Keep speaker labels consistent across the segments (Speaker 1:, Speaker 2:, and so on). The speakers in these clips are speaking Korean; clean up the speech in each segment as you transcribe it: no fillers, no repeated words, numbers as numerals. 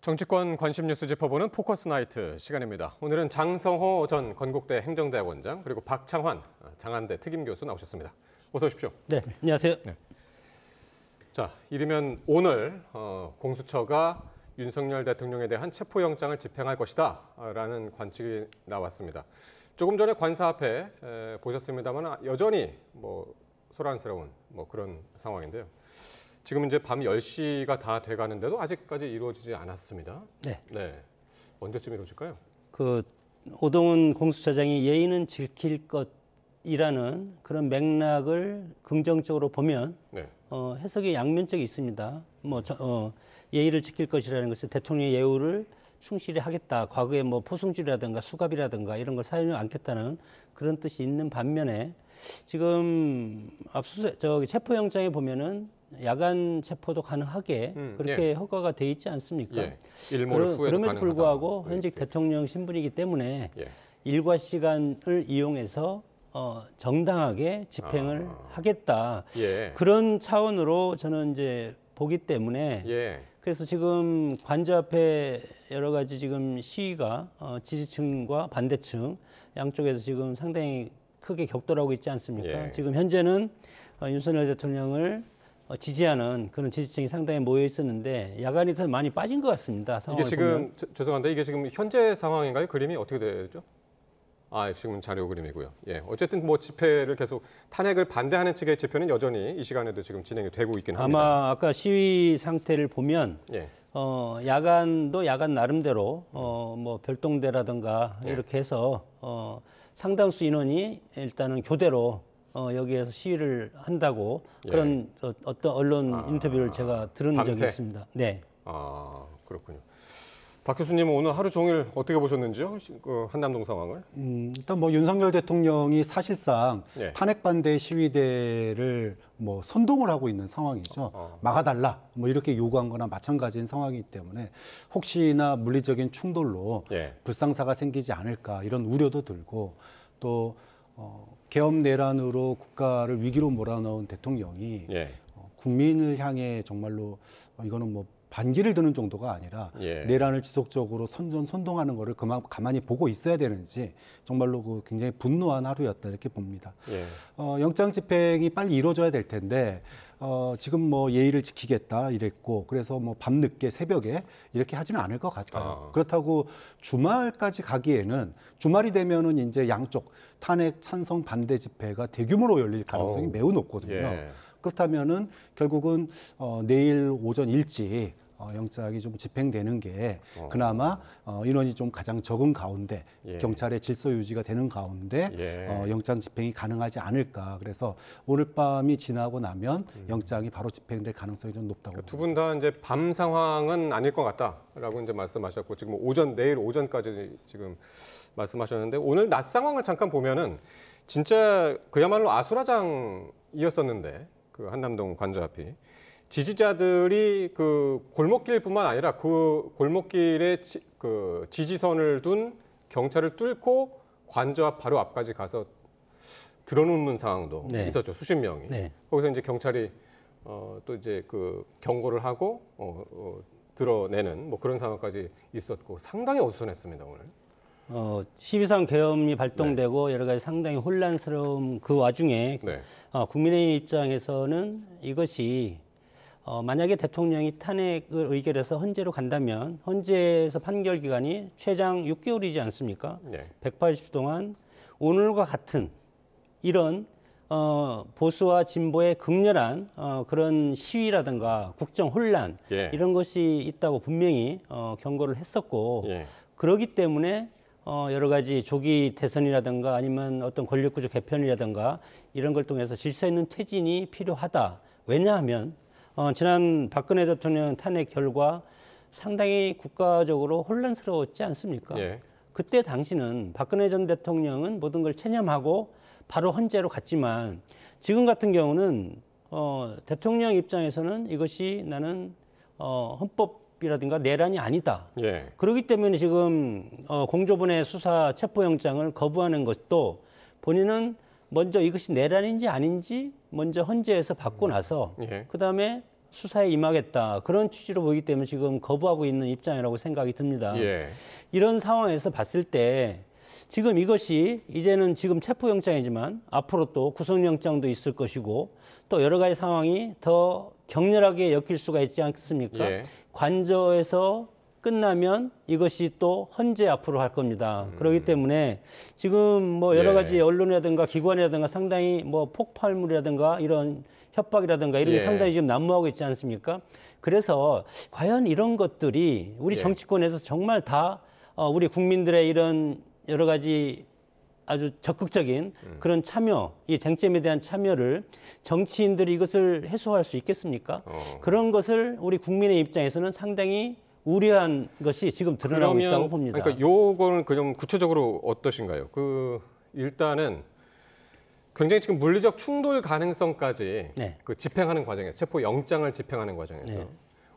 Speaker 1: 정치권 관심 뉴스 짚어보는 포커스 나이트 시간입니다. 오늘은 장성호 전 건국대 행정대학원장 그리고 박창환 장안대 특임교수 나오셨습니다. 어서 오십시오.
Speaker 2: 네, 안녕하세요. 네.
Speaker 1: 자, 이르면 오늘 공수처가 윤석열 대통령에 대한 체포영장을 집행할 것이다 라는 관측이 나왔습니다. 조금 전에 관사 앞에 보셨습니다만 여전히 소란스러운 그런 상황인데요. 지금 이제 밤 10시가 다 돼가는데도 아직까지 이루어지지 않았습니다.
Speaker 2: 네.
Speaker 1: 네. 언제쯤 이루어질까요?
Speaker 2: 오동훈 공수처장이 예의는 지킬 것이라는 그런 맥락을 긍정적으로 보면
Speaker 1: 네.
Speaker 2: 해석이 양면적이 있습니다. 예의를 지킬 것이라는 것은 대통령의 예우를 충실히 하겠다. 과거에 포승줄이라든가 수갑이라든가 이런 걸 사용하지 않겠다는 그런 뜻이 있는 반면에 지금 체포영장에 보면은 야간 체포도 가능하게 그렇게
Speaker 1: 예.
Speaker 2: 허가가 돼 있지 않습니까?
Speaker 1: 예. 일몰 후에도
Speaker 2: 그럼에도 불구하고 현직
Speaker 1: 이렇게.
Speaker 2: 대통령 신분이기 때문에
Speaker 1: 예.
Speaker 2: 일과 시간을 이용해서 정당하게 집행을 하겠다.
Speaker 1: 예.
Speaker 2: 그런 차원으로 저는 이제 보기 때문에
Speaker 1: 예.
Speaker 2: 그래서 지금 관저 앞에 여러 가지 지금 시위가 지지층과 반대층 양쪽에서 지금 상당히 크게 격돌하고 있지 않습니까?
Speaker 1: 예.
Speaker 2: 지금 현재는 윤석열 대통령을 지지하는 그런 지지층이 상당히 모여 있었는데 야간이 더 많이 빠진 것 같습니다.
Speaker 1: 이게 지금 죄송한데 이게 지금 현재 상황인가요? 그림이 어떻게 되죠? 지금 자료 그림이고요. 예, 어쨌든 집회를 계속 탄핵을 반대하는 측의 집회는 여전히 이 시간에도 지금 진행이 되고 있긴 합니다.
Speaker 2: 아마 아까 시위 상태를 보면
Speaker 1: 예.
Speaker 2: 야간도 야간 나름대로 별동대라든가
Speaker 1: 예.
Speaker 2: 이렇게 해서 상당수 인원이 일단은 교대로 여기에서 시위를 한다고 그런 어떤 언론 인터뷰를 제가 들은
Speaker 1: 밤새?
Speaker 2: 적이 있습니다. 네.
Speaker 1: 그렇군요. 박 교수님은 오늘 하루 종일 어떻게 보셨는지요? 한남동 상황을?
Speaker 3: 일단 윤석열 대통령이 사실상
Speaker 1: 예.
Speaker 3: 탄핵 반대 시위대를 선동을 하고 있는 상황이죠. 막아달라 이렇게 요구한 거나 마찬가지인 상황이기 때문에 혹시나 물리적인 충돌로
Speaker 1: 예.
Speaker 3: 불상사가 생기지 않을까 이런 우려도 들고 또 계엄 내란으로 국가를 위기로 몰아넣은 대통령이
Speaker 1: 예.
Speaker 3: 국민을 향해 정말로 이거는 반기를 드는 정도가 아니라
Speaker 1: 예.
Speaker 3: 내란을 지속적으로 선동하는 거를 가만히 보고 있어야 되는지 정말로 굉장히 분노한 하루였다 이렇게 봅니다.
Speaker 1: 예.
Speaker 3: 영장 집행이 빨리 이루어져야 될 텐데 지금 예의를 지키겠다 이랬고 그래서 밤늦게 새벽에 이렇게 하지는 않을 것 같아요. 그렇다고 주말까지 가기에는 주말이 되면은 이제 양쪽 탄핵 찬성 반대 집회가 대규모로 열릴 가능성이 매우 높거든요.
Speaker 1: 예.
Speaker 3: 그렇다면은 결국은 내일 오전 일찍 영장이 좀 집행되는 게 그나마 인원이 좀 가장 적은 가운데
Speaker 1: 예.
Speaker 3: 경찰의 질서 유지가 되는 가운데
Speaker 1: 예.
Speaker 3: 영장 집행이 가능하지 않을까. 그래서 오늘 밤이 지나고 나면 영장이 바로 집행될 가능성이 좀 높다고.
Speaker 1: 두 분 다 이제 밤 상황은 아닐 것 같다라고 이제 말씀하셨고 지금 내일 오전까지 지금 말씀하셨는데 오늘 낮 상황을 잠깐 보면은 진짜 그야말로 아수라장이었었는데 한남동 관저 앞이 지지자들이 골목길뿐만 아니라 그 골목길에 지지선을 둔 경찰을 뚫고 관저 앞 바로 앞까지 가서 들어놓는 상황도
Speaker 2: 네.
Speaker 1: 있었죠. 수십 명이.
Speaker 2: 네.
Speaker 1: 거기서 이제 경찰이 또 이제 경고를 하고 드러내는 그런 상황까지 있었고 상당히 어수선했습니다 오늘.
Speaker 2: 12.3 계엄이 발동되고 여러 가지 상당히 혼란스러운 그 와중에
Speaker 1: 네.
Speaker 2: 국민의힘 입장에서는 이것이 만약에 대통령이 탄핵을 의결해서 헌재로 간다면 헌재에서 판결 기간이 최장 6개월이지 않습니까?
Speaker 1: 네.
Speaker 2: 180일 동안 오늘과 같은 이런 보수와 진보의 극렬한 그런 시위라든가 국정 혼란
Speaker 1: 예.
Speaker 2: 이런 것이 있다고 분명히 경고를 했었고
Speaker 1: 예.
Speaker 2: 그렇기 때문에 여러 가지 조기 대선이라든가 아니면 어떤 권력구조 개편이라든가 이런 걸 통해서 질서 있는 퇴진이 필요하다. 왜냐하면 지난 박근혜 대통령 탄핵 결과 상당히 국가적으로 혼란스러웠지 않습니까?
Speaker 1: 예.
Speaker 2: 그때 당시는 박근혜 전 대통령은 모든 걸 체념하고 바로 헌재로 갔지만 지금 같은 경우는 대통령 입장에서는 이것이 나는 헌법이라든가 내란이 아니다.
Speaker 1: 예.
Speaker 2: 그렇기 때문에 지금 공조본의 수사 체포영장을 거부하는 것도 본인은 먼저 이것이 내란인지 아닌지 먼저 헌재에서 받고 나서
Speaker 1: 예.
Speaker 2: 그다음에 수사에 임하겠다 그런 취지로 보이기 때문에 지금 거부하고 있는 입장이라고 생각이 듭니다.
Speaker 1: 예.
Speaker 2: 이런 상황에서 봤을 때 지금 이것이 이제는 지금 체포영장이지만 앞으로 또 구속영장도 있을 것이고 또 여러 가지 상황이 더 격렬하게 엮일 수가 있지 않겠습니까?
Speaker 1: 예.
Speaker 2: 관저에서 끝나면 이것이 또 헌재 앞으로 할 겁니다. 그렇기 때문에 지금 뭐 여러
Speaker 1: 예.
Speaker 2: 가지 언론이라든가 기관이라든가 상당히 뭐 폭발물이라든가 이런 협박이라든가 이런 게
Speaker 1: 예.
Speaker 2: 상당히 지금 난무하고 있지 않습니까? 그래서 과연 이런 것들이 우리
Speaker 1: 예.
Speaker 2: 정치권에서 정말 다 우리 국민들의 이런 여러 가지 아주 적극적인 그런 참여, 이 쟁점에 대한 참여를 정치인들이 이것을 해소할 수 있겠습니까? 그런 것을 우리 국민의 입장에서는 상당히 우려한 것이 지금 드러나고 있다고 봅니다.
Speaker 1: 그러니까 요거는 좀 구체적으로 어떠신가요? 일단은 굉장히 지금 물리적 충돌 가능성까지
Speaker 2: 네.
Speaker 1: 그 집행하는 과정에서 체포 영장을 집행하는 과정에서
Speaker 2: 네.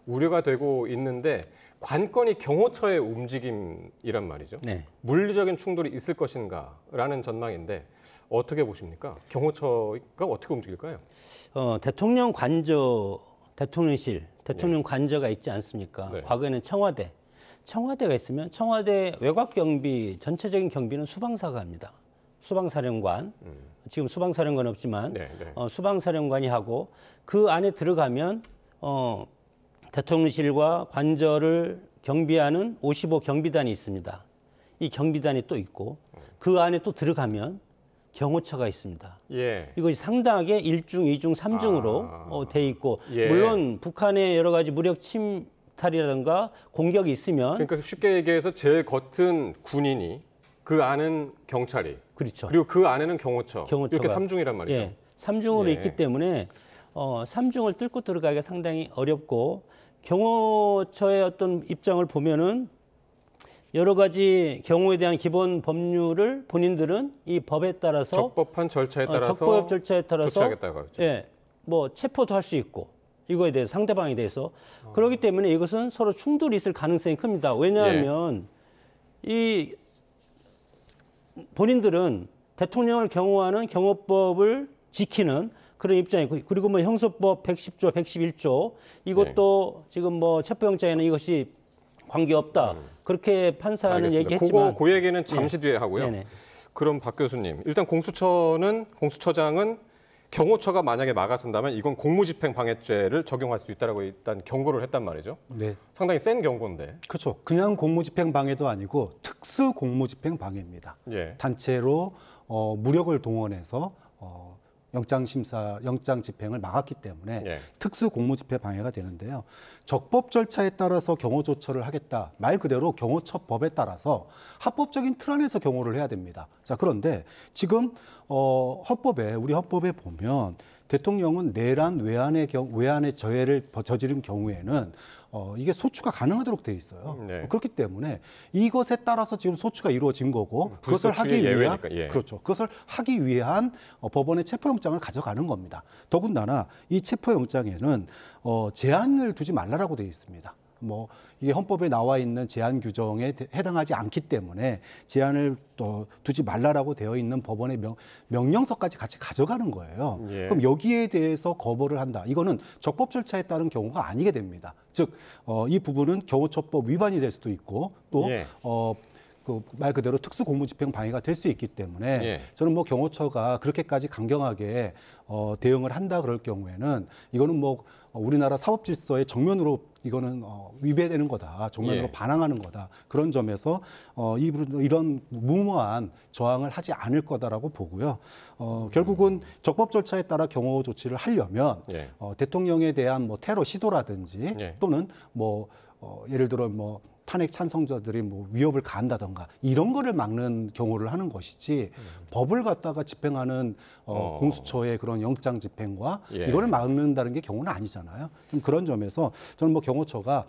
Speaker 1: 우려가 되고 있는데 관건이 경호처의 움직임이란 말이죠.
Speaker 2: 네.
Speaker 1: 물리적인 충돌이 있을 것인가라는 전망인데 어떻게 보십니까? 경호처가 어떻게 움직일까요?
Speaker 2: 대통령 관저, 대통령실, 대통령 관저가 있지 않습니까?
Speaker 1: 네.
Speaker 2: 과거에는 청와대가 있으면 청와대 외곽 경비, 전체적인 경비는 수방사가 합니다. 수방사령관, 지금 수방사령관 없지만
Speaker 1: 네, 네.
Speaker 2: 수방사령관이 하고 그 안에 들어가면 대통령실과 관저를 경비하는 55 경비단이 있습니다. 이 경비단이 또 있고 그 안에 또 들어가면 경호처가 있습니다.
Speaker 1: 예.
Speaker 2: 이것이 상당하게 1중, 2중, 3중으로 돼 있고
Speaker 1: 예.
Speaker 2: 물론 북한의 여러 가지 무력 침탈이라든가 공격이 있으면
Speaker 1: 그러니까 쉽게 얘기해서 제일 겉은 군인이 그 안은 경찰이
Speaker 2: 그렇죠.
Speaker 1: 그리고 그 안에는 경호처
Speaker 2: 경호처가.
Speaker 1: 이렇게 3중이란 말이죠.
Speaker 2: 예, 3중으로
Speaker 1: 예.
Speaker 2: 있기 때문에 3중을 뚫고 들어가기가 상당히 어렵고 경호처의 어떤 입장을 보면은 여러 가지 경호에 대한 기본 법률을 본인들은 이 법에 따라서
Speaker 1: 적법한 절차에 따라서
Speaker 2: 적법 절차에 따라서
Speaker 1: 조치하겠다고 그랬죠.
Speaker 2: 예, 뭐 체포도 할 수 있고 이거에 대해서 상대방에 대해서 그렇기 때문에 이것은 서로 충돌이 있을 가능성이 큽니다. 왜냐하면 이 본인들은 대통령을 경호하는 경호법을 지키는 그런 입장이고 그리고 뭐 형소법 110조, 111조 이것도 지금 뭐 체포영장에는 이것이 관계없다. 그렇게 판사는
Speaker 1: 알겠습니다.
Speaker 2: 얘기했지만
Speaker 1: 그 얘기는 잠시 뒤에 하고요.
Speaker 2: 네네.
Speaker 1: 그럼 박 교수님, 일단 공수처장은 경호처가 만약에 막아선다면 이건 공무집행방해죄를 적용할 수 있다라고 일단 경고를 했단 말이죠.
Speaker 3: 네.
Speaker 1: 상당히 센 경고인데.
Speaker 3: 그렇죠. 그냥 공무집행 방해도 아니고 특수 공무집행 방해입니다.
Speaker 1: 예.
Speaker 3: 단체로 무력을 동원해서 영장 집행을 막았기 때문에
Speaker 1: 예.
Speaker 3: 특수 공무집행 방해가 되는데요. 적법 절차에 따라서 경호 조처를 하겠다. 말 그대로 경호처법에 따라서 합법적인 틀 안에서 경호를 해야 됩니다. 자, 그런데 지금 우리 헌법에 보면 대통령은 내란 외환의 저해를 저지른 경우에는 이게 소추가 가능하도록 돼 있어요.
Speaker 1: 네.
Speaker 3: 그렇기 때문에 이것에 따라서 지금 소추가 이루어진 거고 그것을 하기
Speaker 1: 불소추의
Speaker 3: 위한
Speaker 1: 예외니까, 예.
Speaker 3: 그렇죠. 그것을 하기 위한 법원의 체포영장을 가져가는 겁니다. 더군다나 이 체포영장에는 제한을 두지 말라라고 돼 있습니다. 뭐 이게 헌법에 나와 있는 제한 규정에 해당하지 않기 때문에 제한을 두지 말라라고 되어 있는 법원의 명령서까지 같이 가져가는 거예요.
Speaker 1: 예.
Speaker 3: 그럼 여기에 대해서 거부를 한다. 이거는 적법 절차에 따른 경우가 아니게 됩니다. 즉, 이 부분은 경호처법 위반이 될 수도 있고 또
Speaker 1: 예.
Speaker 3: 그 말 그대로 특수 공무집행 방해가 될 수 있기 때문에
Speaker 1: 예.
Speaker 3: 저는 뭐 경호처가 그렇게까지 강경하게 대응을 한다 그럴 경우에는 이거는 뭐 우리나라 사법 질서의 정면으로 이거는 위배되는 거다. 정면으로
Speaker 1: 예.
Speaker 3: 반항하는 거다. 그런 점에서 이런 무모한 저항을 하지 않을 거다라고 보고요. 결국은 적법 절차에 따라 경호 조치를 하려면
Speaker 1: 예.
Speaker 3: 대통령에 대한 뭐 테러 시도라든지
Speaker 1: 예.
Speaker 3: 또는 뭐 예를 들어 뭐 탄핵 찬성자들이 뭐 위협을 가한다던가 이런 거를 막는 경우를 하는 것이지 법을 갖다가 집행하는 공수처의 그런 영장 집행과
Speaker 1: 예.
Speaker 3: 이거를 막는다는 게 경우는 아니잖아요. 좀 그런 점에서 저는 뭐 경호처가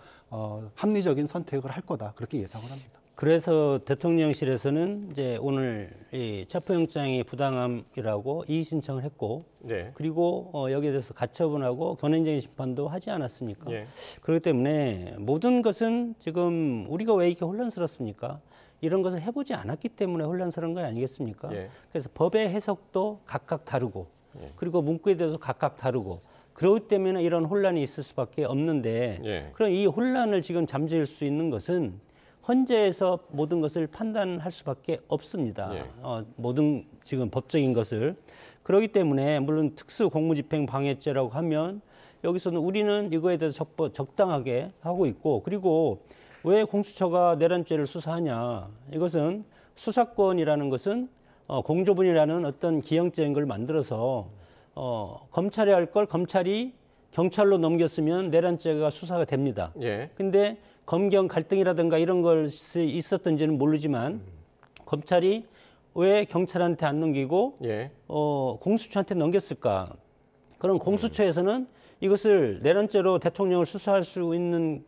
Speaker 3: 합리적인 선택을 할 거다 그렇게 예상을 합니다.
Speaker 2: 그래서 대통령실에서는 이제 오늘 이 체포영장이 부당함이라고 이의 신청을 했고
Speaker 1: 네.
Speaker 2: 그리고 여기에 대해서 가처분하고 견해적인 심판도 하지 않았습니까?
Speaker 1: 예.
Speaker 2: 그렇기 때문에 모든 것은 지금 우리가 왜 이렇게 혼란스럽습니까? 이런 것을 해보지 않았기 때문에 혼란스러운 거 아니겠습니까?
Speaker 1: 예.
Speaker 2: 그래서 법의 해석도 각각 다르고
Speaker 1: 예.
Speaker 2: 그리고 문구에 대해서 각각 다르고 그렇기 때문에 이런 혼란이 있을 수밖에 없는데
Speaker 1: 예.
Speaker 2: 그럼 이 혼란을 지금 잠재울 수 있는 것은 헌재에서 모든 것을 판단할 수밖에 없습니다.
Speaker 1: 예.
Speaker 2: 모든 지금 법적인 것을. 그렇기 때문에 물론 특수공무집행 방해죄라고 하면 여기서는 우리는 이거에 대해서 적당하게 하고 있고 그리고 왜 공수처가 내란죄를 수사하냐. 이것은 수사권이라는 것은 공조분이라는 어떤 기형적인 걸 만들어서 검찰이 할 걸 검찰이 경찰로 넘겼으면 내란죄가 수사가 됩니다.
Speaker 1: 예.
Speaker 2: 근데 검경 갈등이라든가 이런 것이 있었던지는 모르지만 검찰이 왜 경찰한테 안 넘기고
Speaker 1: 예.
Speaker 2: 공수처한테 넘겼을까? 그럼 공수처에서는 이것을 내란죄로 대통령을 수사할 수 있는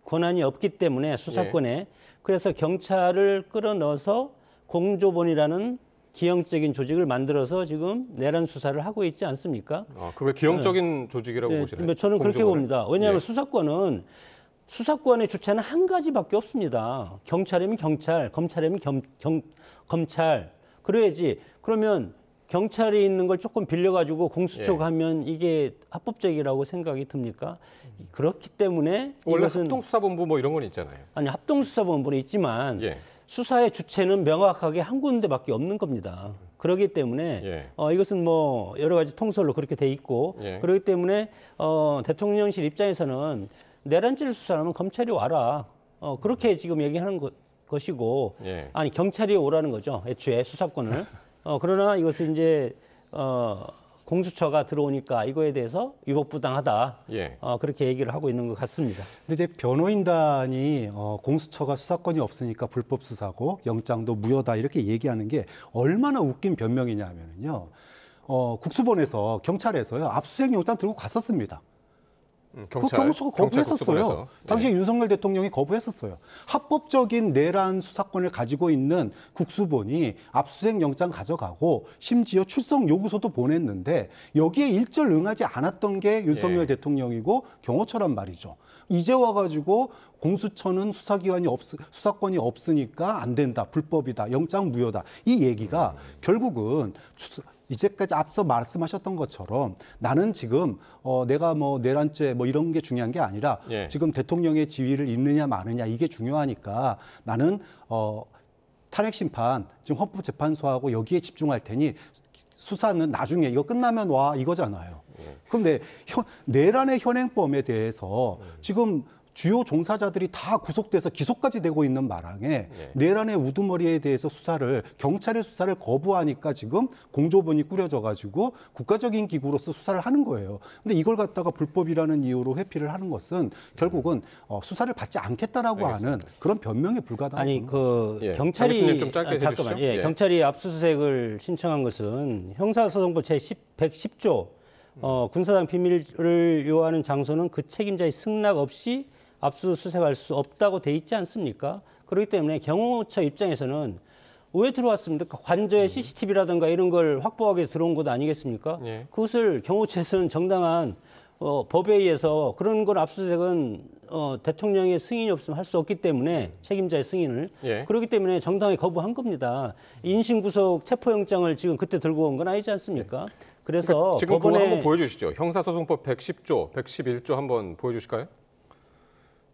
Speaker 2: 권한이 없기 때문에 수사권에 그래서 경찰을 끌어넣어서 공조본이라는 기형적인 조직을 만들어서 지금 내란 수사를 하고 있지 않습니까?
Speaker 1: 그걸 기형적인 조직이라고 보시나요?
Speaker 2: 저는 그렇게
Speaker 1: 공조본을?
Speaker 2: 봅니다. 왜냐하면
Speaker 1: 예.
Speaker 2: 수사권의 주체는 한 가지밖에 없습니다. 경찰이면 경찰, 검찰이면 검찰. 그래야지. 그러면 경찰이 있는 걸 조금 빌려가지고 공수처가 하면 이게 합법적이라고 생각이 듭니까? 그렇기 때문에
Speaker 1: 원래
Speaker 2: 이것은
Speaker 1: 합동수사본부 뭐 이런 건 있잖아요.
Speaker 2: 아니 합동수사본부는 있지만
Speaker 1: 예.
Speaker 2: 수사의 주체는 명확하게 한 군데밖에 없는 겁니다. 그렇기 때문에
Speaker 1: 예.
Speaker 2: 이것은 뭐 여러 가지 통설로 그렇게 돼 있고
Speaker 1: 예.
Speaker 2: 그렇기 때문에 대통령실 입장에서는 내란죄를 수사하면 검찰이 와라. 그렇게 지금 얘기하는 것이고
Speaker 1: 예.
Speaker 2: 아니 경찰이 오라는 거죠. 애초에 수사권을. 그러나 이것을 이제 공수처가 들어오니까 이거에 대해서 위법부당하다.
Speaker 1: 예.
Speaker 2: 그렇게 얘기를 하고 있는 것 같습니다.
Speaker 3: 근데 이제 변호인단이 공수처가 수사권이 없으니까 불법 수사고 영장도 무효다 이렇게 얘기하는 게 얼마나 웃긴 변명이냐면요. 국수본에서 경찰에서요 압수수색 영장 들고 갔었습니다.
Speaker 1: 경찰,
Speaker 3: 그 경찰서가 거부했었어요.
Speaker 1: 국수본에서.
Speaker 3: 당시에 윤석열 대통령이 거부했었어요. 합법적인 내란 수사권을 가지고 있는 국수본이 압수수색 영장 가져가고 심지어 출석 요구서도 보냈는데 여기에 일절 응하지 않았던 게 윤석열 대통령이고 경호처란 말이죠. 이제 와가지고 공수처는 수사권이 없으니까 안 된다, 불법이다, 영장 무효다. 이 얘기가 결국은 이제까지 앞서 말씀하셨던 것처럼 나는 지금 내가 뭐 내란죄 뭐 이런 게 중요한 게 아니라 지금 대통령의 지위를 잇느냐 마느냐 이게 중요하니까 나는 탄핵 심판 지금 헌법재판소하고 여기에 집중할 테니 수사는 나중에 이거 끝나면 와 이거잖아요. 그런데 내란의 현행범에 대해서 지금 주요 종사자들이 다 구속돼서 기소까지 되고 있는 마당에 내란의 우두머리에 대해서 경찰의 수사를 거부하니까 지금 공조본이 꾸려져가지고 국가적인 기구로서 수사를 하는 거예요. 근데 이걸 갖다가 불법이라는 이유로 회피를 하는 것은 결국은 수사를 받지 않겠다라고 하는 그런 변명에 불과하다.
Speaker 2: 아니
Speaker 1: 경찰이 좀 짧게 해주시죠.
Speaker 2: 경찰이 압수수색을 신청한 것은 형사소송법 제 110조 군사상 비밀을 요하는 장소는 그 책임자의 승낙 없이 압수수색할 수 없다고 돼 있지 않습니까? 그렇기 때문에 경호처 입장에서는 왜 들어왔습니까? 관저에 CCTV라든가 이런 걸 확보하기 위해서 들어온 것 아니겠습니까? 그것을 경호처에서는 정당한 법에 의해서 그런 걸 압수수색은 대통령의 승인이 없으면 할 수 없기 때문에 책임자의 승인을 그렇기 때문에 정당하게 거부한 겁니다. 인신구속 체포영장을 지금 그때 들고 온 건 아니지 않습니까? 그래서
Speaker 1: 그러니까 지금 그거 한번 보여주시죠. 형사소송법 110조, 111조 한번 보여주실까요?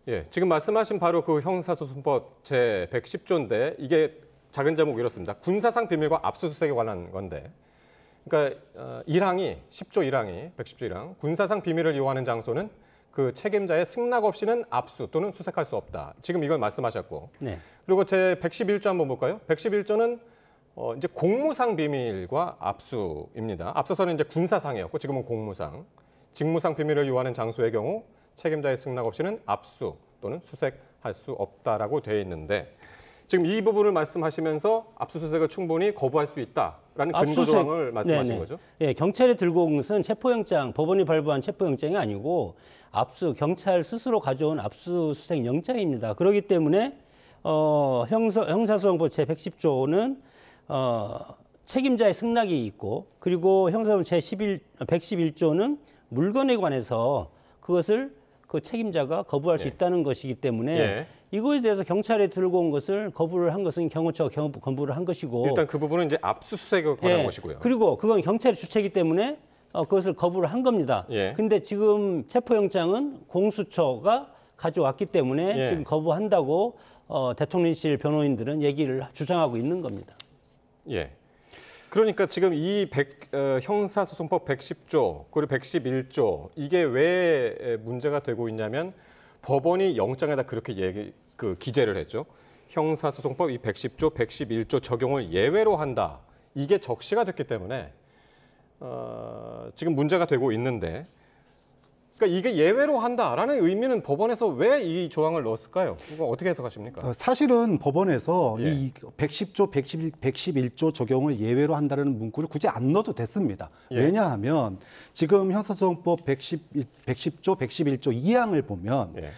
Speaker 1: 예, 지금 말씀하신 바로 그 형사소송법 제 110조인데 이게 작은 제목 이렇습니다. 군사상 비밀과 압수수색에 관한 건데, 그러니까 1항이 10조 1항이 110조 1항 군사상 비밀을 요하는 장소는 그 책임자의 승낙 없이는 압수 또는 수색할 수 없다. 지금 이걸 말씀하셨고, 그리고 제 111조 한번 볼까요? 111조는 이제 공무상 비밀과 압수입니다. 앞서서는 이제 군사상이었고 지금은 공무상, 직무상 비밀을 요하는 장소의 경우 책임자의 승낙 없이는 압수 또는 수색할 수 없다라고 되어 있는데 지금 이 부분을 말씀하시면서 압수수색을 충분히 거부할 수 있다라는 근거 조항을 말씀하신 거죠?
Speaker 2: 예, 경찰이 들고 온 것은 체포영장, 법원이 발부한 체포영장이 아니고 경찰 스스로 가져온 압수수색 영장입니다. 그렇기 때문에 형사소송법 제 110조는 책임자의 승낙이 있고 그리고 형사소송법 제 111조는 물건에 관해서 그것을 그 책임자가 거부할 수 있다는 것이기 때문에 이거에 대해서 경찰에 들고 온 것을 거부를 한 것은 경호처가 거부를 한 것이고
Speaker 1: 일단 그 부분은 이제 압수수색에 관한 것이고요.
Speaker 2: 그리고 그건 경찰의 주체이기 때문에 그것을 거부를 한 겁니다.
Speaker 1: 예.
Speaker 2: 근데 지금 체포영장은 공수처가 가져왔기 때문에
Speaker 1: 예.
Speaker 2: 지금 거부한다고 대통령실 변호인들은 얘기를 주장하고 있는 겁니다.
Speaker 1: 예. 그러니까 지금 이 형사소송법 110조 그리고 111조 이게 왜 문제가 되고 있냐면 법원이 영장에다 그렇게 기재를 했죠. 형사소송법 이 110조, 111조 적용을 예외로 한다. 이게 적시가 됐기 때문에 지금 문제가 되고 있는데 그러니까 이게 예외로 한다라는 의미는 법원에서 왜 이 조항을 넣었을까요? 이거 어떻게 해석하십니까?
Speaker 3: 사실은 법원에서
Speaker 1: 예.
Speaker 3: 이 110조, 111조 적용을 예외로 한다는 문구를 굳이 안 넣어도 됐습니다.
Speaker 1: 예.
Speaker 3: 왜냐하면 지금 형사소송법 110조, 111조 2항을 보면
Speaker 1: 예.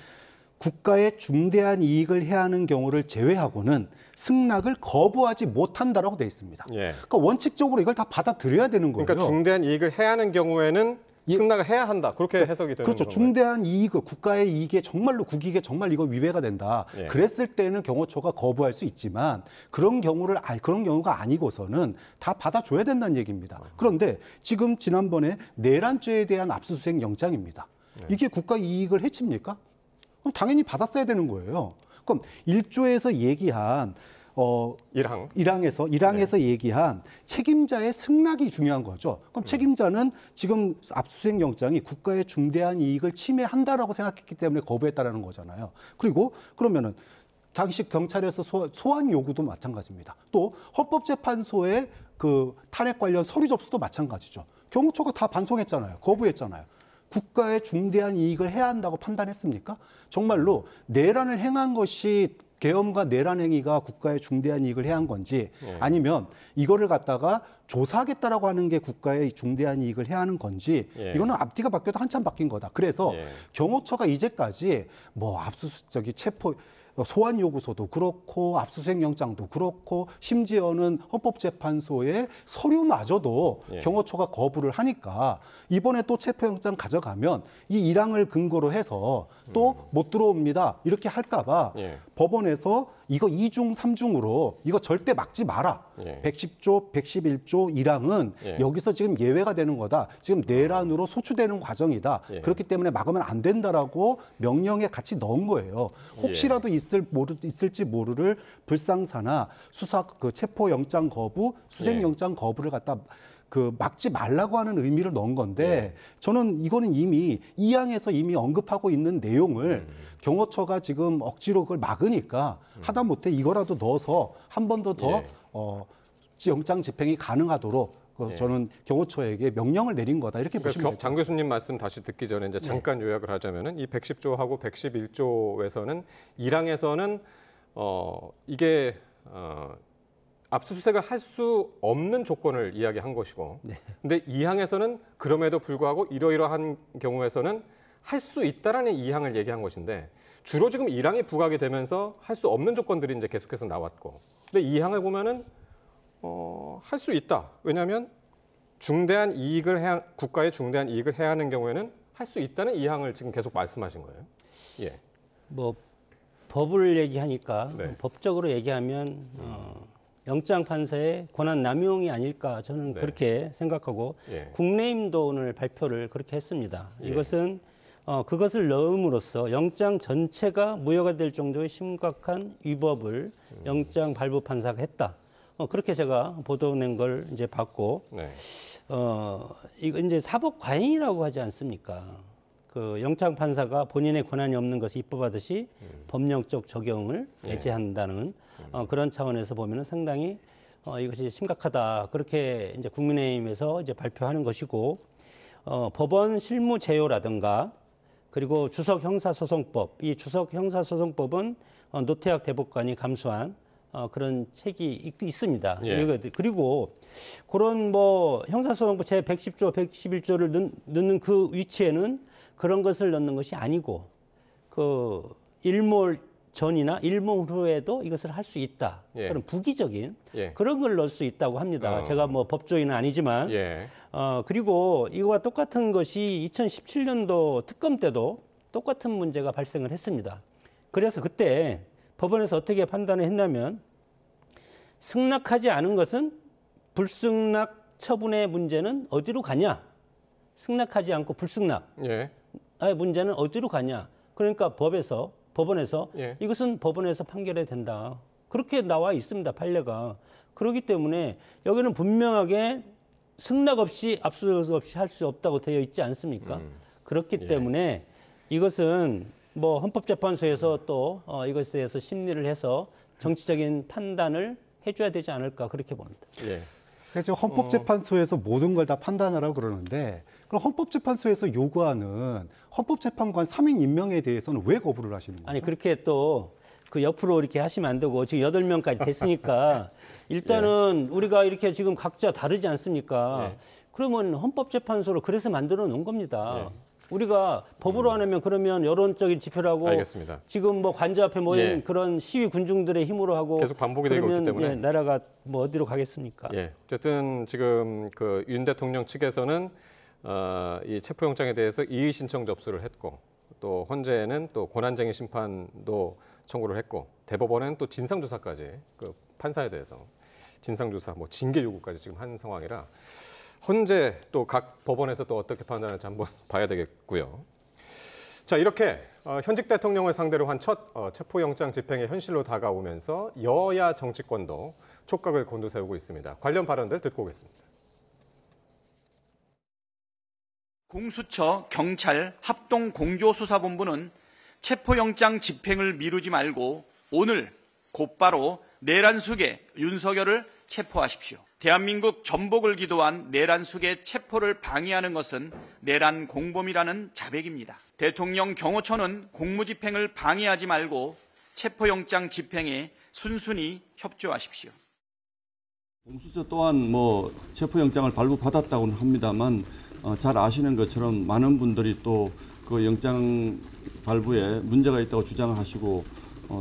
Speaker 3: 국가의 중대한 이익을 해하는 경우를 제외하고는 승낙을 거부하지 못한다라고 돼 있습니다.
Speaker 1: 예.
Speaker 3: 그러니까 원칙적으로 이걸 다 받아들여야 되는 거예요.
Speaker 1: 그러니까 중대한 이익을 해야 하는 경우에는 승낙을 해야 한다. 그렇게 해석이 되는
Speaker 3: 그렇죠.
Speaker 1: 건가요?
Speaker 3: 중대한 이익, 국가의 이익에 정말로 국익에 정말 이거 위배가 된다.
Speaker 1: 예.
Speaker 3: 그랬을 때는 경호처가 거부할 수 있지만 그런 경우가 아니고서는 다 받아줘야 된다는 얘기입니다. 그런데 지금 지난번에 내란죄에 대한 압수수색 영장입니다. 이게 국가 이익을 해칩니까? 그럼 당연히 받았어야 되는 거예요. 그럼 1조에서 얘기한 1항에서 얘기한 책임자의 승낙이 중요한 거죠. 그럼 책임자는 지금 압수수색 영장이 국가의 중대한 이익을 침해한다라고 생각했기 때문에 거부했다라는 거잖아요. 그리고 그러면은 당시 경찰에서 소환 요구도 마찬가지입니다. 또 헌법재판소의 그 탄핵 관련 서류 접수도 마찬가지죠. 경호처가 다 반송했잖아요. 거부했잖아요. 국가의 중대한 이익을 해야 한다고 판단했습니까? 정말로 내란을 행한 것이 계엄과 내란 행위가 국가의 중대한 이익을 해야 한 건지 아니면 이거를 갖다가 조사하겠다라고 하는 게 국가의 중대한 이익을 해야 하는 건지 이거는 앞뒤가 바뀌어도 한참 바뀐 거다. 그래서 경호처가 이제까지 뭐 체포 소환 요구서도 그렇고 압수수색 영장도 그렇고 심지어는 헌법재판소의 서류마저도 경호처가 거부를 하니까 이번에 또 체포영장 가져가면 이 1항을 근거로 해서 또 못 들어옵니다. 이렇게 할까봐 법원에서 이거 2중, 3중으로 이거 절대 막지 마라. 110조, 111조 1항은 여기서 지금 예외가 되는 거다. 지금 내란으로 소추되는 과정이다. 그렇기 때문에 막으면 안 된다라고 명령에 같이 넣은 거예요. 혹시라도 있을지 모를 불상사나 체포영장 거부, 수색영장 거부를 갖다 막지 말라고 하는 의미를 넣은 건데 저는 이거는 이미 2항에서 이미 언급하고 있는 내용을 경호처가 지금 억지로 그걸 막으니까 하다못해 이거라도 넣어서 한 번 더 영장 집행이 가능하도록 저는 경호처에게 명령을 내린 거다 이렇게 보시면 되죠.
Speaker 1: 장 교수님 말씀 다시 듣기 전에 이제 잠깐 요약을 하자면은 이 110조하고 111조에서는 1항에서는 이게 압수수색을 할 수 없는 조건을 이야기한 것이고, 근데 2항에서는 그럼에도 불구하고 이러이러한 경우에서는 할 수 있다라는 2항을 얘기한 것인데 주로 지금 1항이 부각이 되면서 할 수 없는 조건들이 이제 계속해서 나왔고, 근데 2항을 보면은 할 수 있다. 왜냐하면 국가의 중대한 이익을 해야 하는 경우에는 할 수 있다는 2항을 지금 계속 말씀하신 거예요. 예.
Speaker 2: 뭐 법을 얘기하니까
Speaker 1: 네.
Speaker 2: 법적으로 얘기하면 영장 판사의 권한 남용이 아닐까 저는 그렇게 생각하고 국내임도 오늘 발표를 그렇게 했습니다. 이것은 그것을 넣음으로써 영장 전체가 무효가 될 정도의 심각한 위법을 영장 발부 판사가 했다. 그렇게 제가 보도낸 걸 이제 봤고, 이거 이제 사법 과잉이라고 하지 않습니까? 그 영장 판사가 본인의 권한이 없는 것이 입법하듯이 법령적 적용을 예제한다는 그런 차원에서 보면은 상당히 이것이 심각하다. 그렇게 이제 국민의힘에서 이제 발표하는 것이고, 법원 실무 제요라든가 그리고 주석 형사소송법, 이 주석 형사소송법은 노태학 대법관이 감수한 그런 책이 있습니다. 그리고 그런 뭐 형사소송법 제 110조, 111조를 넣는 그 위치에는 그런 것을 넣는 것이 아니고 그 일몰 전이나 일몰 후에도 이것을 할 수 있다. 그런 부기적인 그런 걸 넣을 수 있다고 합니다. 제가 뭐 법조인은 아니지만 그리고 이거와 똑같은 것이 2017년도 특검 때도 똑같은 문제가 발생을 했습니다. 그래서 그때 법원에서 어떻게 판단을 했냐면 승낙하지 않은 것은 불승낙 처분의 문제는 어디로 가냐? 승낙하지 않고 불승낙.
Speaker 1: 예.
Speaker 2: 문제는 어디로 가냐? 그러니까 법원에서
Speaker 1: 예.
Speaker 2: 이것은 법원에서 판결해야 된다. 그렇게 나와 있습니다. 판례가. 그렇기 때문에 여기는 분명하게 승낙 없이 압수수색 없이 할 수 없다고 되어 있지 않습니까? 그렇기
Speaker 1: 예.
Speaker 2: 때문에 이것은 뭐 헌법재판소에서 또 이것에 대해서 심리를 해서 정치적인 판단을 해줘야 되지 않을까 그렇게 봅니다.
Speaker 1: 예.
Speaker 3: 그러니까 지금 헌법재판소에서 모든 걸 다 판단하라고 그러는데 그럼 헌법재판소에서 요구하는 헌법재판관 3인 임명에 대해서는 왜 거부를 하시는 거죠?
Speaker 2: 아니 그렇게 또 그 옆으로 이렇게 하시면 안 되고 지금 8명까지 됐으니까 일단은 우리가 이렇게 지금 각자 다르지 않습니까?
Speaker 1: 예.
Speaker 2: 그러면 헌법재판소로 그래서 만들어 놓은 겁니다.
Speaker 1: 예.
Speaker 2: 우리가 법으로 안 하면 그러면 여론적인 지표라고
Speaker 1: 알겠습니다.
Speaker 2: 지금 뭐 관저 앞에 모인
Speaker 1: 예.
Speaker 2: 그런 시위 군중들의 힘으로 하고
Speaker 1: 계속 반복이 되고 있기
Speaker 2: 그러면
Speaker 1: 때문에.
Speaker 2: 나라가 뭐 어디로 가겠습니까?
Speaker 1: 예. 어쨌든 지금 그 윤 대통령 측에서는 이 체포영장에 대해서 이의 신청 접수를 했고 또 헌재는 또 권한쟁의 심판도 청구를 했고 대법원은 또 진상조사까지 그 판사에 대해서 진상조사 뭐 징계 요구까지 지금 한 상황이라 헌재 또 각 법원에서 또 어떻게 판단할지 한번 봐야 되겠고요. 자, 이렇게 현직 대통령을 상대로 한 첫 체포영장 집행의 현실로 다가오면서 여야 정치권도 촉각을 곤두세우고 있습니다. 관련 발언들 듣고 오겠습니다.
Speaker 4: 공수처, 경찰, 합동공조수사본부는 체포영장 집행을 미루지 말고 오늘 곧바로 내란숙의 윤석열을 체포하십시오. 대한민국 전복을 기도한 내란숙의 체포를 방해하는 것은 내란 공범이라는 자백입니다. 대통령 경호처는 공무집행을 방해하지 말고 체포영장 집행에 순순히 협조하십시오.
Speaker 5: 공수처 또한 뭐 체포영장을 발부받았다고는 합니다만 잘 아시는 것처럼 많은 분들이 또 그 영장 발부에 문제가 있다고 주장하시고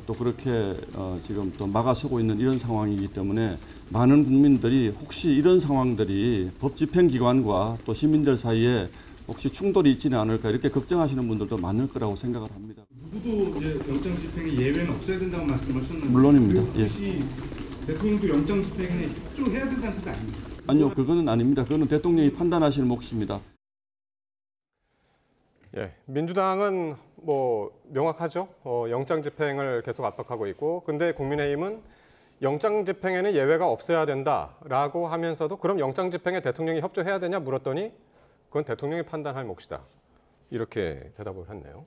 Speaker 5: 또 그렇게 지금 또 막아서고 있는 이런 상황이기 때문에 많은 국민들이 혹시 이런 상황들이 법 집행기관과 또 시민들 사이에 혹시 충돌이 있지는 않을까 이렇게 걱정하시는 분들도 많을 거라고 생각을 합니다.
Speaker 6: 누구도 이제 영장 집행의 예외는 없어야 된다고 말씀하셨는데
Speaker 5: 물론입니다. 예.
Speaker 6: 혹시 대통령도 영장 집행에 협조해야 된다는 뜻 아닙니까?
Speaker 5: 아니요, 그거는 아닙니다. 그거는 대통령이 판단하실 몫입니다.
Speaker 1: 예, 민주당은 뭐 명확하죠. 영장 집행을 계속 압박하고 있고, 근데 국민의힘은 영장 집행에는 예외가 없어야 된다라고 하면서도 그럼 영장 집행에 대통령이 협조해야 되냐 물었더니 그건 대통령이 판단할 몫이다. 이렇게 대답을 했네요.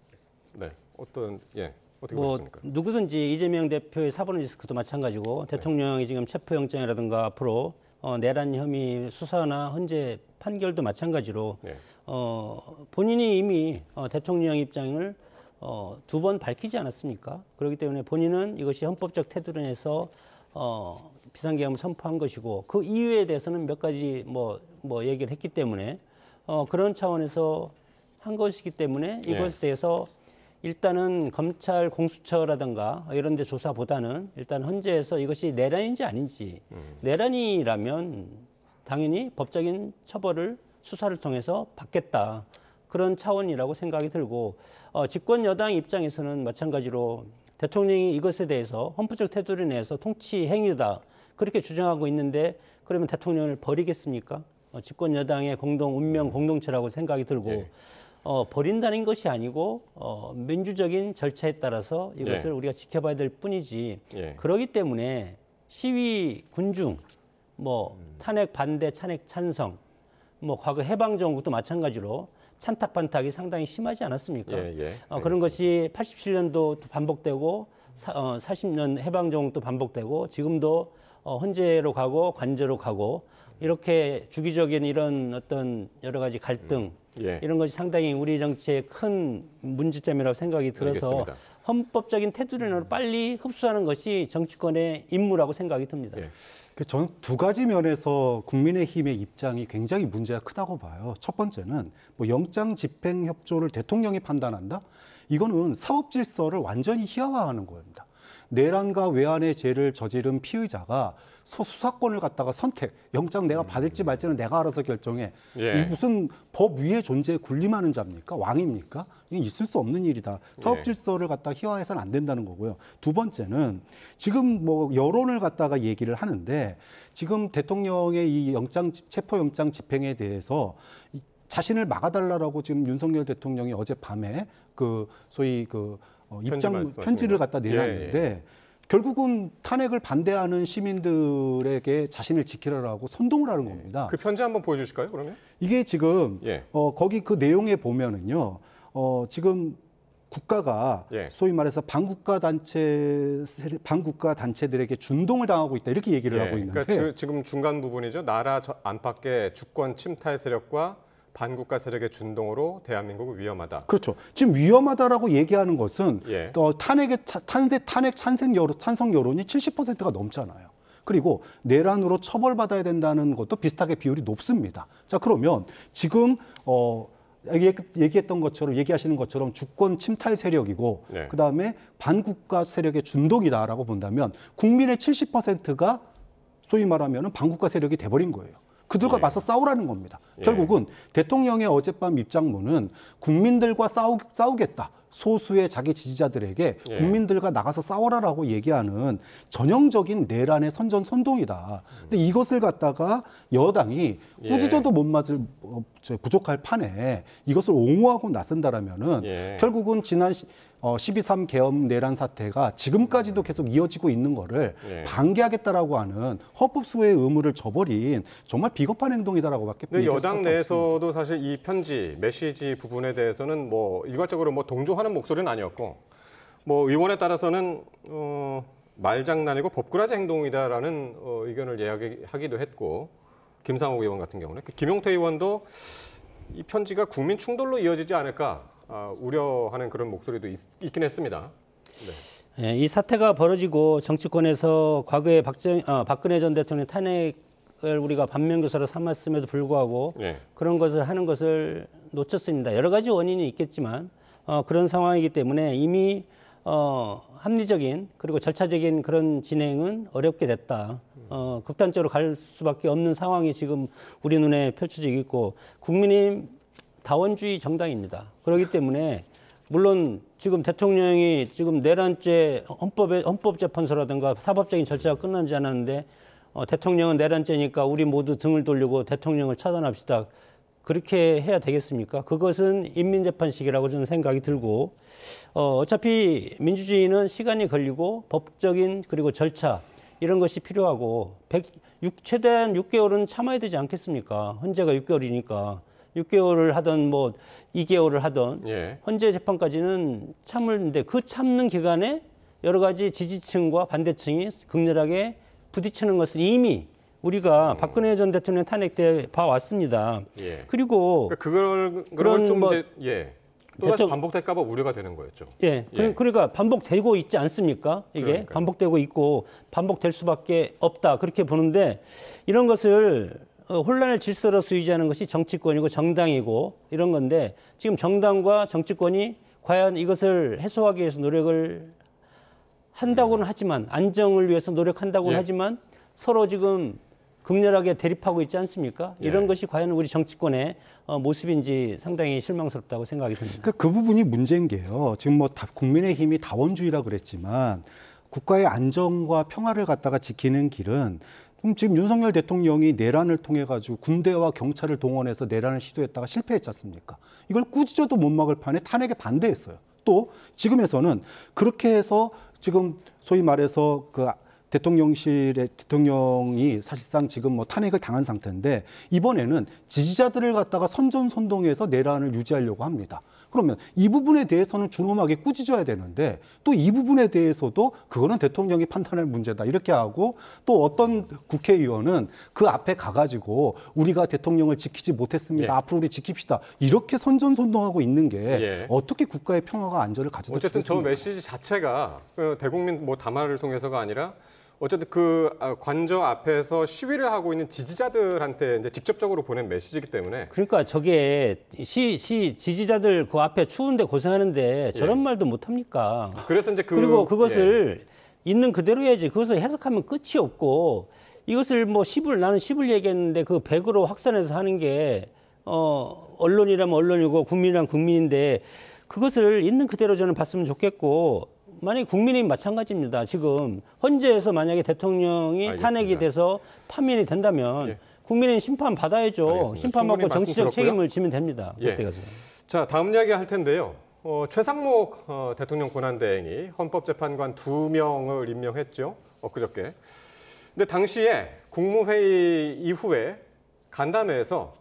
Speaker 1: 네, 어떻게 보셨습니까?
Speaker 2: 누구든지 이재명 대표의 사법 리스크도 마찬가지고 대통령이 지금 체포영장이라든가 앞으로 내란 혐의 수사나 헌재 판결도 마찬가지로
Speaker 1: 네.
Speaker 2: 본인이 이미 대통령 입장을 2번 밝히지 않았습니까? 그렇기 때문에 본인은 이것이 헌법적 테두리 내에서 비상계엄을 선포한 것이고 그 이유에 대해서는 몇 가지 뭐 얘기를 했기 때문에 그런 차원에서 한 것이기 때문에 이것에 대해서 일단은 검찰 공수처라든가 이런 데 조사보다는 일단 헌재에서 이것이 내란인지 아닌지 내란이라면 당연히 법적인 처벌을 수사를 통해서 받겠다. 그런 차원이라고 생각이 들고 집권 여당 입장에서는 마찬가지로 대통령이 이것에 대해서 헌법적 테두리 내에서 통치 행위다. 그렇게 주장하고 있는데 그러면 대통령을 버리겠습니까? 집권 여당의 공동 운명 공동체라고 생각이 들고 버린다는 것이 아니고 민주적인 절차에 따라서 이것을 우리가 지켜봐야 될 뿐이지. 그렇기 때문에 시위 군중 탄핵 반대, 탄핵 찬성, 과거 해방 정국도 마찬가지로 찬탁 반탁이 상당히 심하지 않았습니까? 그런 것이 87년도 반복되고 40년 해방 정국도 반복되고 지금도 헌재로 가고 관저로 가고 이렇게 주기적인 이런 어떤 여러 가지 갈등 이런 것이 상당히 우리 정치의 큰 문제점이라고 생각이 들어서
Speaker 1: 알겠습니다.
Speaker 2: 헌법적인 테두리로 빨리 흡수하는 것이 정치권의 임무라고 생각이 듭니다.
Speaker 3: 저는 두 가지 면에서 국민의힘의 입장이 굉장히 문제가 크다고 봐요. 첫 번째는 영장 집행 협조를 대통령이 판단한다? 이거는 사법 질서를 완전히 희화화하는 겁니다. 내란과 외환의 죄를 저지른 피의자가 수사권을 갖다가 영장 내가 받을지 말지는 내가 알아서 결정해. 이 무슨 법 위에 존재에 군림하는 자입니까? 왕입니까? 이게 있을 수 없는 일이다. 사법 질서를 갖다가 희화해서는 안 된다는 거고요. 두 번째는 지금 여론을 갖다가 얘기를 하는데 지금 대통령의 이 체포영장 집행에 대해서 자신을 막아달라고 지금 윤석열 대통령이 어젯밤에 그 소위 입장
Speaker 1: 말씀하시는
Speaker 3: 편지를
Speaker 1: 거.
Speaker 3: 갖다 내놨는데
Speaker 1: 예.
Speaker 3: 결국은 탄핵을 반대하는 시민들에게 자신을 지키라고 선동을 하는 겁니다.
Speaker 1: 그 편지 한번 보여주실까요? 그러면?
Speaker 3: 이게 지금
Speaker 1: 예.
Speaker 3: 거기 그 내용에 보면은요, 지금 국가가
Speaker 1: 예.
Speaker 3: 소위 말해서 반국가 단체들에게 준동을 당하고 있다 이렇게 얘기를 하고 있는데,
Speaker 1: 그러니까 지금 중간 부분이죠. 나라 안팎의 주권 침탈 세력과 반국가 세력의 준동으로 대한민국은 위험하다.
Speaker 3: 그렇죠. 지금 위험하다라고 얘기하는 것은
Speaker 1: 예.
Speaker 3: 탄핵 찬성 여론이 70%가 넘잖아요. 그리고 내란으로 처벌받아야 된다는 것도 비슷하게 비율이 높습니다. 자, 그러면 지금 얘기하시는 것처럼 주권 침탈 세력이고
Speaker 1: 네.
Speaker 3: 그다음에 반국가 세력의 준동이다라고 본다면 국민의 70%가 소위 말하면 반국가 세력이 돼버린 거예요. 그들과
Speaker 1: 예.
Speaker 3: 맞서 싸우라는 겁니다.
Speaker 1: 예.
Speaker 3: 결국은 대통령의 어젯밤 입장문은 국민들과 싸우겠다. 소수의 자기 지지자들에게
Speaker 1: 예.
Speaker 3: 국민들과 나가서 싸워라라고 얘기하는 전형적인 내란의 선동이다. 근데 이것을 갖다가 여당이
Speaker 1: 예.
Speaker 3: 꾸짖어도 못 맞을 부족할 판에 이것을 옹호하고 나선다라면은
Speaker 1: 예.
Speaker 3: 결국은 지난 12.3 계엄 내란 사태가 지금까지도 계속 이어지고 있는 거를
Speaker 1: 예.
Speaker 3: 방기하겠다라고 하는 헌법수호의 의무를 저버린 정말 비겁한 행동이다라고밖에
Speaker 1: 근데
Speaker 3: 얘기할
Speaker 1: 여당
Speaker 3: 수밖에
Speaker 1: 내에서도 사실 이 편지, 메시지 부분에 대해서는 뭐 일괄적으로 뭐 동조하는 목소리는 아니었고, 뭐 의원에 따라서는 말장난이고 법꾸라지 행동이다라는 의견을 이야기하기도 했고, 김상욱 의원 같은 경우는 김용태 의원도 이 편지가 국민 충돌로 이어지지 않을까 우려하는 그런 목소리도 있긴 했습니다. 네.
Speaker 2: 이 사태가 벌어지고 정치권에서 과거에 박근혜 전 대통령 탄핵을 우리가 반면교사로 삼았음에도 불구하고
Speaker 1: 네.
Speaker 2: 그런 것을 하는 것을 놓쳤습니다. 여러 가지 원인이 있겠지만 그런 상황이기 때문에 이미 합리적인 그리고 절차적인 그런 진행은 어렵게 됐다. 극단적으로 갈 수밖에 없는 상황이 지금 우리 눈에 펼쳐지고 있고 국민의힘 다원주의 정당입니다. 그렇기 때문에 물론 지금 대통령이 지금 내란죄 헌법재판소라든가 사법적인 절차가 끝나지 않았는데 대통령은 내란죄니까 우리 모두 등을 돌리고 대통령을 차단합시다. 그렇게 해야 되겠습니까? 그것은 인민재판식이라고 저는 생각이 들고 어차피 민주주의는 시간이 걸리고 법적인 그리고 절차 이런 것이 필요하고 최대한 6개월은 참아야 되지 않겠습니까? 헌재가 6개월이니까 6개월을 하던 뭐 2개월을 하던
Speaker 1: 예.
Speaker 2: 헌재 재판까지는 참을는데 그 참는 기간에 여러 가지 지지층과 반대층이 극렬하게 부딪히는 것을 이미 우리가 박근혜 전 대통령 탄핵 때 봐왔습니다.
Speaker 1: 예.
Speaker 2: 그리고
Speaker 1: 그걸
Speaker 2: 그런
Speaker 1: 좀
Speaker 2: 뭐
Speaker 1: 이제 또다시 반복될까 봐 우려가 되는 거였죠.
Speaker 2: 예,
Speaker 1: 예.
Speaker 2: 그러니까 반복되고 있지 않습니까? 이게
Speaker 1: 그러니까요.
Speaker 2: 반복되고 있고 반복될 수밖에 없다 그렇게 보는데 이런 것을 혼란을 질서로 유지하는 것이 정치권이고 정당이고 이런 건데 지금 정당과 정치권이 과연 이것을 해소하기 위해서 노력을 한다고는 하지만 안정을 위해서 노력한다고는
Speaker 1: 예.
Speaker 2: 하지만 서로 지금 극렬하게 대립하고 있지 않습니까? 이런
Speaker 1: 예.
Speaker 2: 것이 과연 우리 정치권의 모습인지 상당히 실망스럽다고 생각이 듭니다.
Speaker 3: 그 부분이 문제인 게요. 지금 뭐 국민의힘이 다원주의라 그랬지만 국가의 안정과 평화를 갖다가 지키는 길은 지금 윤석열 대통령이 내란을 통해 가지고 군대와 경찰을 동원해서 내란을 시도했다가 실패했지 않습니까? 이걸 꾸짖어도 못 막을 판에 탄핵에 반대했어요. 또 지금에서는 그렇게 해서 지금 소위 말해서 그 대통령이 사실상 지금 뭐 탄핵을 당한 상태인데 이번에는 지지자들을 갖다가 선전선동해서 내란을 유지하려고 합니다. 그러면 이 부분에 대해서는 준엄하게 꾸짖어야 되는데 또 이 부분에 대해서도 그거는 대통령이 판단할 문제다 이렇게 하고 또 어떤 국회의원은 그 앞에 가가지고 우리가 대통령을 지키지 못했습니다.
Speaker 1: 예.
Speaker 3: 앞으로 우리 지킵시다. 이렇게 선전선동하고 있는 게
Speaker 1: 예.
Speaker 3: 어떻게 국가의 평화가 안전을 가져다
Speaker 1: 어쨌든 저
Speaker 3: 주겠습니까?
Speaker 1: 메시지 자체가 그 대국민 뭐 담화를 통해서가 아니라 어쨌든 그 관저 앞에서 시위를 하고 있는 지지자들한테 이제 직접적으로 보낸 메시지이기 때문에
Speaker 2: 그러니까 저게 지지자들 그 앞에 추운데 고생하는데 저런 말도 못 합니까?
Speaker 1: 그래서 이제
Speaker 2: 그리고 그것을 있는 그대로 해야지. 그것을 해석하면 끝이 없고 이것을 뭐 나는 10을 얘기했는데 그 100으로 확산해서 하는 게 언론이라면 언론이고 국민이라면 국민인데 그것을 있는 그대로 저는 봤으면 좋겠고 만약에 국민의힘 마찬가지입니다. 지금 헌재에서 만약에 대통령이
Speaker 1: 알겠습니다.
Speaker 2: 탄핵이 돼서 파면이 된다면
Speaker 1: 예.
Speaker 2: 국민의 심판 받아야죠.
Speaker 1: 알겠습니다.
Speaker 2: 심판받고
Speaker 1: 충분히
Speaker 2: 정치적
Speaker 1: 말씀
Speaker 2: 책임을 지면 됩니다.
Speaker 1: 예.
Speaker 2: 그때 가서.
Speaker 1: 자, 다음 이야기 할 텐데요. 최상목 대통령 권한대행이 헌법재판관 2명을 임명했죠. 엊그저께. 근데 당시에 국무회의 이후에 간담회에서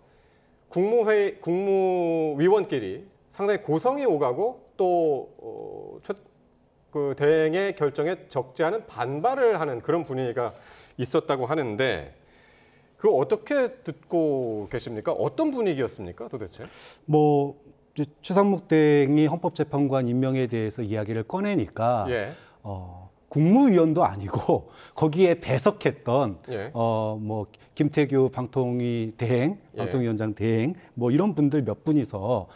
Speaker 1: 국무위원끼리 상당히 고성이 오가고 또 그 대행의 결정에 적지 않은 반발을 하는 그런 분위기가 있었다고 하는데 그거 어떻게 듣고 계십니까? 어떤 분위기였습니까, 도대체?
Speaker 3: 뭐 최상목 대행이 헌법재판관 임명에 대해서 이야기를 꺼내니까
Speaker 1: 예.
Speaker 3: 국무위원도 아니고 거기에 배석했던
Speaker 1: 예.
Speaker 3: 뭐 김태규 방통위 대행,
Speaker 1: 예.
Speaker 3: 방통위원장 대행 뭐 이런 분들 몇 분이서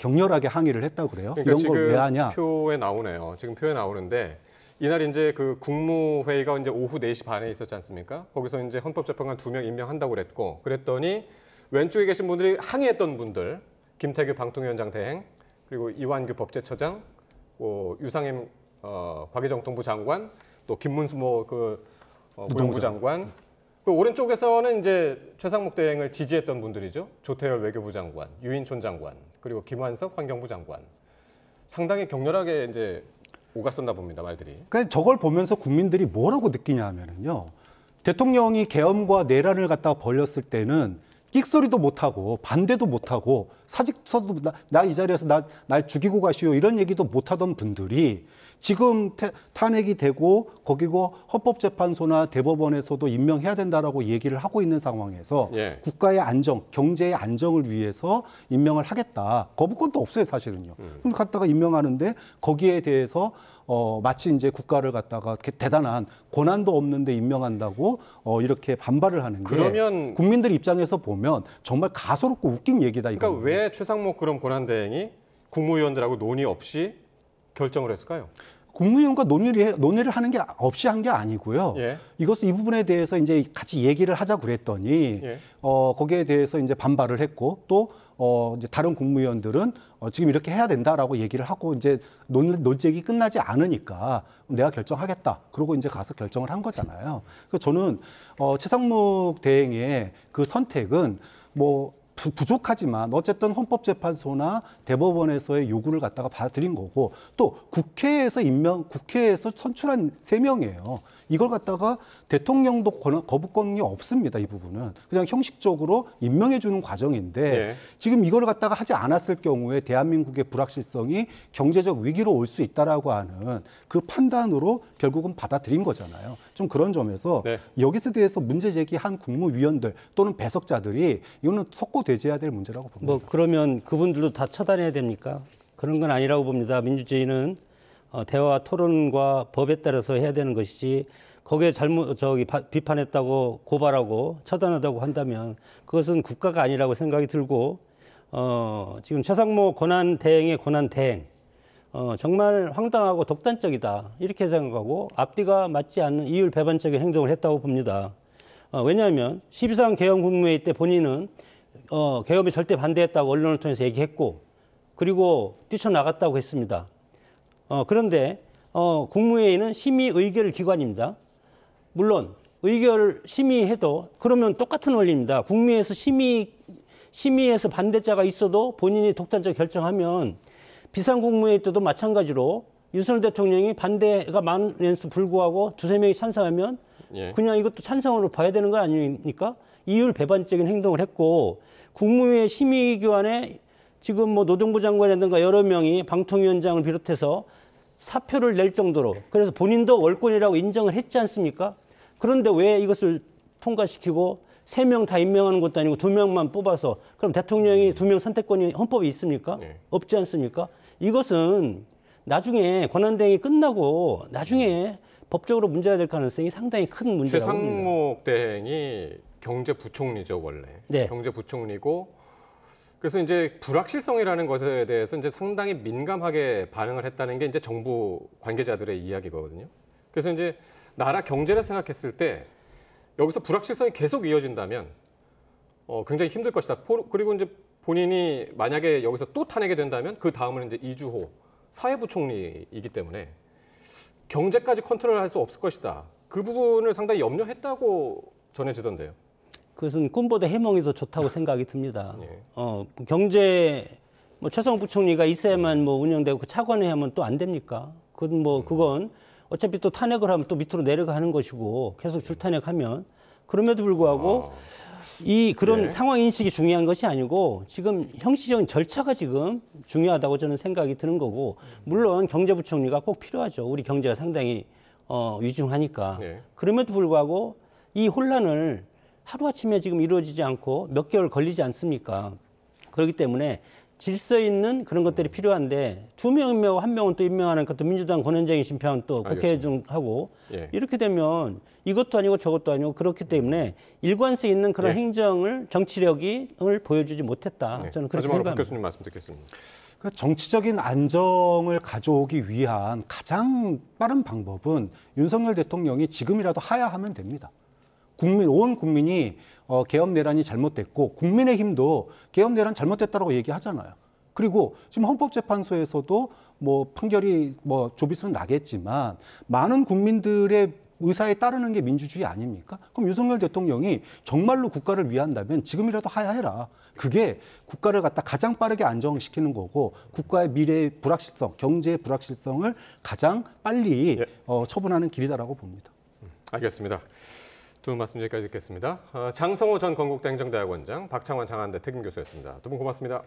Speaker 3: 격렬하게 항의를 했다고 그래요.
Speaker 1: 그러니까
Speaker 3: 이런 걸 왜 하냐?
Speaker 1: 표에 나오네요. 지금 표에 나오는데 이날 이제 그 국무회의가 이제 오후 4시 반에 있었지 않습니까? 거기서 이제 헌법재판관 2명 임명한다고 그랬더니 왼쪽에 계신 분들이 항의했던 분들, 김태규 방통위원장 대행, 그리고 이완규 법제처장, 유상임 과기정통부 장관, 또 김문수 고용부 장관. 그 오른쪽에서는 이제 최상목 대행을 지지했던 분들이죠. 조태열 외교부 장관, 유인촌 장관, 그리고 김환석 환경부 장관. 상당히 격렬하게 이제 오갔었나 봅니다, 말들이.
Speaker 3: 그러니까 저걸 보면서 국민들이 뭐라고 느끼냐 하면은요. 대통령이 계엄과 내란을 갖다가 벌였을 때는 끽소리도 못하고 반대도 못하고 사직서도 나 이 자리에서 날 죽이고 가시오 이런 얘기도 못하던 분들이 지금 탄핵이 되고 거기고 헌법재판소나 대법원에서도 임명해야 된다라고 얘기를 하고 있는 상황에서
Speaker 1: 예.
Speaker 3: 국가의 안정, 경제의 안정을 위해서 임명을 하겠다. 거부권도 없어요, 사실은요. 그럼 갖다가 임명하는데 거기에 대해서 마치 이제 국가를 갖다가 대단한 고난도 없는데 임명한다고 이렇게 반발을 하는 게
Speaker 1: 그러면
Speaker 3: 국민들 입장에서 보면 정말 가소롭고 웃긴 얘기다 이거.
Speaker 1: 그러니까 왜 최상목 그런 권한대행이 국무위원들하고 논의 없이 결정을 했을까요?
Speaker 3: 국무위원과 논의를 하는 게 없이 한 게 아니고요.
Speaker 1: 예.
Speaker 3: 이 부분에 대해서 이제 같이 얘기를 하자 그랬더니
Speaker 1: 예.
Speaker 3: 거기에 대해서 이제 반발을 했고 또 이제 다른 국무위원들은 지금 이렇게 해야 된다라고 얘기를 하고 이제 논쟁이 끝나지 않으니까 내가 결정하겠다. 그러고 이제 가서 결정을 한 거잖아요. 그래서 저는 최상목 대행의 그 선택은 뭐 부족하지만 어쨌든 헌법재판소나 대법원에서의 요구를 갖다가 받아들인 거고 또 국회에서 선출한 3명이에요. 이걸 갖다가 대통령도 거부권이 없습니다. 이 부분은 그냥 형식적으로 임명해 주는 과정인데
Speaker 1: 예.
Speaker 3: 지금 이걸 갖다가 하지 않았을 경우에 대한민국의 불확실성이 경제적 위기로 올 수 있다라고 하는 그 판단으로 결국은 받아들인 거잖아요. 좀 그런 점에서
Speaker 1: 네.
Speaker 3: 여기서 대해서 문제 제기한 국무위원들 또는 배석자들이 이거는 속고되져야 될 문제라고 봅니다.
Speaker 2: 뭐 그러면 그분들도 다 처단해야 됩니까? 그런 건 아니라고 봅니다. 민주주의는 대화 토론과 법에 따라서 해야 되는 것이지 거기에 비판했다고 고발하고 처단하다고 한다면 그것은 국가가 아니라고 생각이 들고 지금 최상목 권한 대행의 권한 대행 정말 황당하고 독단적이다 이렇게 생각하고 앞뒤가 맞지 않는 이율 배반적인 행동을 했다고 봅니다. 왜냐하면 12.3 계엄 국무회의 때 본인은 계엄에 절대 반대했다고 언론을 통해서 얘기했고 그리고 뛰쳐나갔다고 했습니다. 그런데 국무회의는 심의 의결 기관입니다. 물론 의결 심의해도 그러면 똑같은 원리입니다. 국무회의에서 심의에서 반대자가 있어도 본인이 독단적 결정하면 비상국무회의 때도 마찬가지로 윤석열 대통령이 반대가 많음에도 불구하고 2-3명이 찬성하면
Speaker 1: 예.
Speaker 2: 그냥 이것도 찬성으로 봐야 되는 거 아닙니까? 이율 배반적인 행동을 했고 국무회의 심의기관에 지금 뭐 노동부 장관이라든가 여러 명이 방통위원장을 비롯해서 사표를 낼 정도로 그래서 본인도 월권이라고 인정을 했지 않습니까? 그런데 왜 이것을 통과시키고 3명 다 임명하는 것도 아니고 2명만 뽑아서 그럼 대통령이 2명 선택권이 헌법에 있습니까?
Speaker 1: 네.
Speaker 2: 없지 않습니까? 이것은 나중에 권한대행이 끝나고 나중에 법적으로 문제가 될 가능성이 상당히 큰 문제라고 봅니다.
Speaker 1: 최상목 대행이 경제부총리죠, 원래.
Speaker 2: 네.
Speaker 1: 경제부총리고 그래서 이제 불확실성이라는 것에 대해서 이제 상당히 민감하게 반응을 했다는 게 이제 정부 관계자들의 이야기거든요. 그래서 이제 나라 경제를 생각했을 때 여기서 불확실성이 계속 이어진다면 굉장히 힘들 것이다. 그리고 이제 본인이 만약에 여기서 또 탄핵이 된다면 그 다음은 이제 이주호 사회부총리이기 때문에 경제까지 컨트롤할 수 없을 것이다. 그 부분을 상당히 염려했다고 전해지던데요.
Speaker 2: 그것은 꿈보다 해몽이 더 좋다고 생각이 듭니다.
Speaker 1: 예.
Speaker 2: 경제 뭐 최성호 부총리가 있어야만 뭐 운영되고 차관회 하면 또 안 됩니까? 그건 어차피 또 탄핵을 하면 또 밑으로 내려가는 것이고 계속 줄탄핵하면 그럼에도 불구하고 그런
Speaker 1: 네.
Speaker 2: 상황 인식이 중요한 것이 아니고 지금 형식적인 절차가 지금 중요하다고 저는 생각이 드는 거고 물론 경제부총리가 꼭 필요하죠. 우리 경제가 상당히 위중하니까.
Speaker 1: 네.
Speaker 2: 그럼에도 불구하고 이 혼란을 하루아침에 지금 이루어지지 않고 몇 개월 걸리지 않습니까? 그렇기 때문에 질서 있는 그런 것들이 필요한데 2명 임명하고 1명은 또 임명하는 것도 민주당 권한쟁의 심판 또 국회에 좀 하고
Speaker 1: 예.
Speaker 2: 이렇게 되면 이것도 아니고 저것도 아니고 그렇기 때문에 일관성 있는 그런
Speaker 1: 예.
Speaker 2: 행정을 정치력을 보여주지 못했다.
Speaker 1: 네.
Speaker 2: 저는 그렇게
Speaker 1: 마지막으로 박
Speaker 2: 생각합니다.
Speaker 1: 교수님 말씀 듣겠습니다.
Speaker 3: 그 정치적인 안정을 가져오기 위한 가장 빠른 방법은 윤석열 대통령이 지금이라도 하야하면 됩니다. 온 국민이 개헌 내란이 잘못됐고 국민의힘도 개헌 내란 잘못됐다라고 얘기하잖아요. 그리고 지금 헌법재판소에서도 뭐 판결이 뭐 좀 있으면 나겠지만 많은 국민들의 의사에 따르는 게 민주주의 아닙니까? 그럼 윤석열 대통령이 정말로 국가를 위한다면 지금이라도 하야해라. 그게 국가를 갖다 가장 빠르게 안정시키는 거고 국가의 미래의 불확실성, 경제의 불확실성을 가장 빨리 처분하는 길이다라고 봅니다.
Speaker 1: 알겠습니다. 두 분 말씀 여기까지 듣겠습니다. 장성호 전 건국대 행정대학원장, 박창원 장한대 특임교수였습니다. 두 분 고맙습니다.